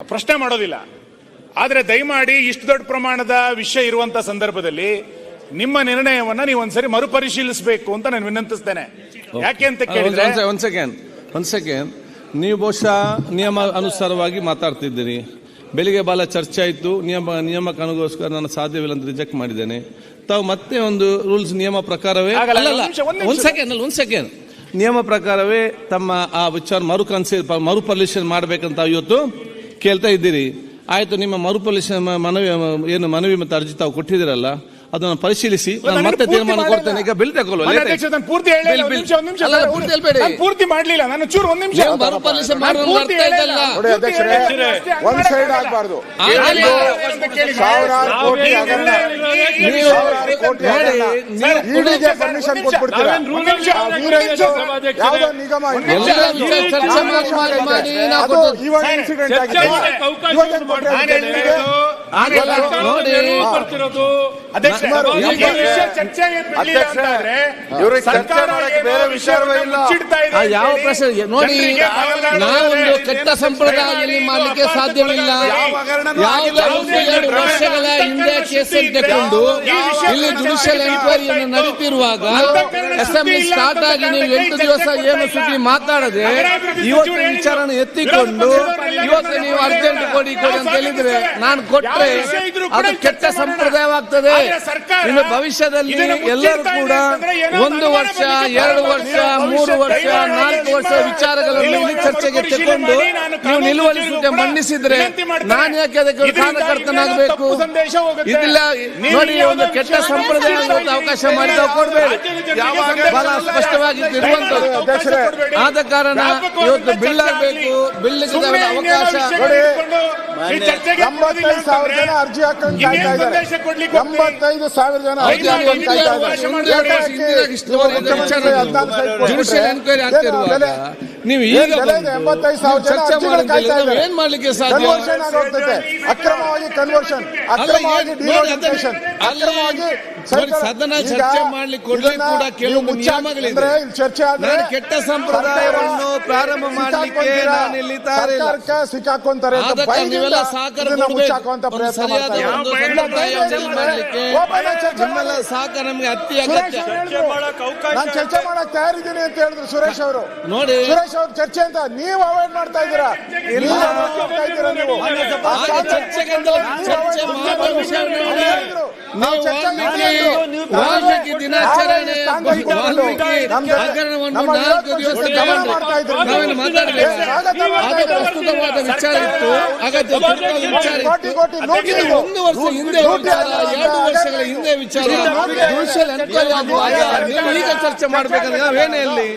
ಪ್ರಶ್ನೆ ಮಾಡೋದಿಲ್ಲ. ಆದರೆ ದಯಮಾಡಿ ಇಷ್ಟು ದೊಡ್ಡ ಪ್ರಮಾಣದ ವಿಷಯ ಇರುವಂತ ಸಂದರ್ಭದಲ್ಲಿ ನಿಮ್ಮ ನಿರ್ಣಯವನ್ನ ನೀವು ಒಂದ್ಸರಿ ಮರುಪರಿಶೀಲಿಸಬೇಕು ಅಂತ ನಾನು ವಿನಂತಿಸ್ತೇನೆ. ಯಾಕೆ ಅಂತ ಕೇಳಿದ್ರೆ ಒಂದ್ ಸೆಕೆಂಡ್ ನೀವು ಬಹುಶಃ ನಿಯಮ ಅನುಸಾರವಾಗಿ ಮಾತಾಡ್ತಿದ್ದೀರಿ. ಬೆಳಿಗ್ಗೆ ಬಾಲ ಚರ್ಚೆ ಆಯಿತು, ನಿಯಮಕ್ಕೆ ಅನುಗೋಸ್ಕರ ನಾನು ಸಾಧ್ಯವಿಲ್ಲ ಅಂತ ರಿಜೆಕ್ಟ್ ಮಾಡಿದ್ದೇನೆ. ತಾವು ಮತ್ತೆ ಒಂದು ರೂಲ್ಸ್ ನಿಯಮ ಪ್ರಕಾರವೇ ಒಂದ್ ಸೆಕೆಂಡ್ ನಿಯಮ ಪ್ರಕಾರವೇ ತಮ್ಮ ಆ ವಿಚಾರ ಮರುಪರಿಶೀಲನೆ ಮಾಡಬೇಕಂತ ಇವತ್ತು ಕೇಳ್ತಾ ಇದ್ದೀರಿ. ಆಯ್ತು, ನಿಮ್ಮ ಮರುಪರಿಶೀಲನೆ ಮನವಿ ಮತ್ತು ಅರ್ಜಿ ತಾವು ಕೊಟ್ಟಿದ್ದೀರಲ್ಲ, ಅದನ್ನು ಪರಿಶೀಲಿಸಿ ನಾನು ಮತ್ತೆ ತೀರ್ಮಾನ ಕೊಡ್ತೇನೆ. ಈಗ ಬಿಲ್ ತಗೊಳ್ಳುವ ಪೂರ್ತಿ ಮಾಡಲಿಲ್ಲ ನಾನು ಚೂರು ಒಂದ್ ನಿಮಿಷ ಯಾವ ಪ್ರಶ್ನೆ ನೋಡಿ, ನಾವೊಂದು ಕೆಟ್ಟ ಸಂಪ್ರದಾಯದಲ್ಲಿ ಮಾಡಲಿಕ್ಕೆ ಸಾಧ್ಯವಿಲ್ಲ. ಯಾವುದೋ 2 ವರ್ಷಗಳ ಹಿಂದೆ ಕೇಸ್ ತೆಗೆದುಕೊಂಡು ಇಲ್ಲಿ ಜುಡಿಷಿಯಲ್ ಎನ್ಕ್ವೈರಿಯನ್ನು ನಡೀತಿರುವಾಗ ಅಸೆಂಬ್ಲಿ ಸ್ಟಾರ್ಟ್ ಆಗಿ ನೀವು 8 ದಿವಸ ಏನು ಸುದ್ದಿ ಮಾತಾಡದೆ ಇವತ್ತು ವಿಚಾರನ ಎತ್ತಿಕೊಂಡು ಇವತ್ತು ನೀವು ಅರ್ಜೆಂಟ್ ಕೊಡಿ ಅಂತ ಹೇಳಿದ್ರೆ ನಾನು ಕೊಟ್ಟರೆ ಅದು ಕೆಟ್ಟ ಸಂಪ್ರದಾಯವಾಗ್ತದೆ. ಇನ್ನು ಭವಿಷ್ಯದಲ್ಲಿ ಎಲ್ಲರೂ ಕೂಡ 1 ವರ್ಷ 2 ವರ್ಷ 3 ವರ್ಷ 4 ವರ್ಷ ವಿಚಾರಗಳನ್ನು ಇಲ್ಲಿ ಚರ್ಚೆಗೆ ತೆಗೆದುಕೊಂಡು ನೀವು ನಿಲುವಳಿ ಸೂಚನೆ ಮಂಡಿಸಿದ್ರೆ ನಾನು ಯಾಕೆ ಅದಕ್ಕೆ ಕಾರಣಕರ್ತನಾಗಬೇಕು? ಇದಿಲ್ಲ ನೋಡಿ, ಒಂದು ಕೆಟ್ಟ ಸಂಪ್ರದಾಯ ಅವಕಾಶ ಮಾಡಿ ನಾವು ಕೊಡ್ಬೇಡಿ. ಬಹಳ ಸ್ಪಷ್ಟವಾಗಿ ಇರುವಂತದ್ದು. ಆದ ಕಾರಣ ಇವತ್ತು ಬಿಲ್ ಆಗಬೇಕು, ಬಿಲ್ ಅವಕಾಶ 85,000 ಜನ ಅರ್ಜಿ ಹಾಕೊಂಡು ಕಾಯ್ತಾ ಇದ್ದಾರೆ. 85,000 ಜನ ಅರ್ಜಿ ಹಾಕೊಂಡು ಕಾಯ್ತಾ ಇದ್ದಾರೆ. ನೀವು ಈಗ 85,000 ಜನ ಅರ್ಜಿಗಳು ಕಾಯ್ತಾ ಇದ್ದಾರೆ. ಏನ್ ಮಾಡ್ಲಿಕ್ಕೆ ಸಾಧ್ಯ? ಕನ್ವರ್ಷನ್ ಆಗೋಗ್ತದೆ, ಅಕ್ರಮವಾಗಿ ಕನ್ವರ್ಷನ್, ಅಕ್ರಮವಾಗಿ ಡಿನೋಟಿಫಿಕೇಶನ್, ಅಕ್ರಮವಾಗಿ ಸದನ ಚರ್ಚೆ ಮಾಡ್ಲಿಕ್ಕೆ ಕೊಡ್ಲಿ ಕೂಡ ಕೆಲವು ನಿಯಮಗಳಿದೆ. ನಾನು ಕೆಟ್ಟ ಸಂಪ್ರದಾಯವನ್ನು ಪ್ರಾರಂಭ ಮಾಡಲಿಕ್ಕೆ ನಾನು ಇಲ್ಲಿ ಸರ್ಕಾರಕ್ಕೆ ಸಿಕ್ಕಾಕೊಂತಾರೆ. ನೀವೆಲ್ಲ ಸಹಕಾರ ಸರಿಯಾದ ಒಂದು ಸಂಪ್ರದಾಯವನ್ನು ಮಾಡಲಿಕ್ಕೆ ನಿಮ್ಮೆಲ್ಲ ಸಹಕಾರ ನಮಗೆ ಅತಿ ಅಗತ್ಯ. ನಾನು ಚರ್ಚೆ ಮಾಡಕ್ ತಯಾರಿದ್ದೀನಿ ಅಂತ ಹೇಳಿದ್ರು ಸುರೇಶ್ ಅವರು. ನೋಡಿ, ಸುರೇಶ್ ಅವ್ರ ಚರ್ಚೆ ಅಂತ ನೀವು ಅವಾಯ್ಡ್ ಮಾಡ್ತಾ ಇದ್ದೀರಾ. ವಾಲ್ಮೀಕಿ ದಿನಾಚರಣೆ ಹಗರಣವನ್ನು 4 ದಿವಸ ನಾವೇನು ಮಾತಾಡಬೇಕು. ಅದು ಪ್ರಸ್ತುತವಾದ ವಿಚಾರ ಇತ್ತು, ಅಗತ್ಯ ವಿಚಾರ ಇತ್ತು. 1 ವರ್ಷ ಹಿಂದೆ ವಿಚಾರ, 2 ವರ್ಷಗಳ ಹಿಂದೆ ವಿಚಾರ ಜುಡಿಷಿಯಲ್ ಎನ್ಕ್ವೈರಿ ಆಗುವಾಗ ನೀವು ಈಗ ಚರ್ಚೆ ಮಾಡ್ಬೇಕಂದ್ರೆ ನಾವೇನೇ ಇಲ್ಲಿ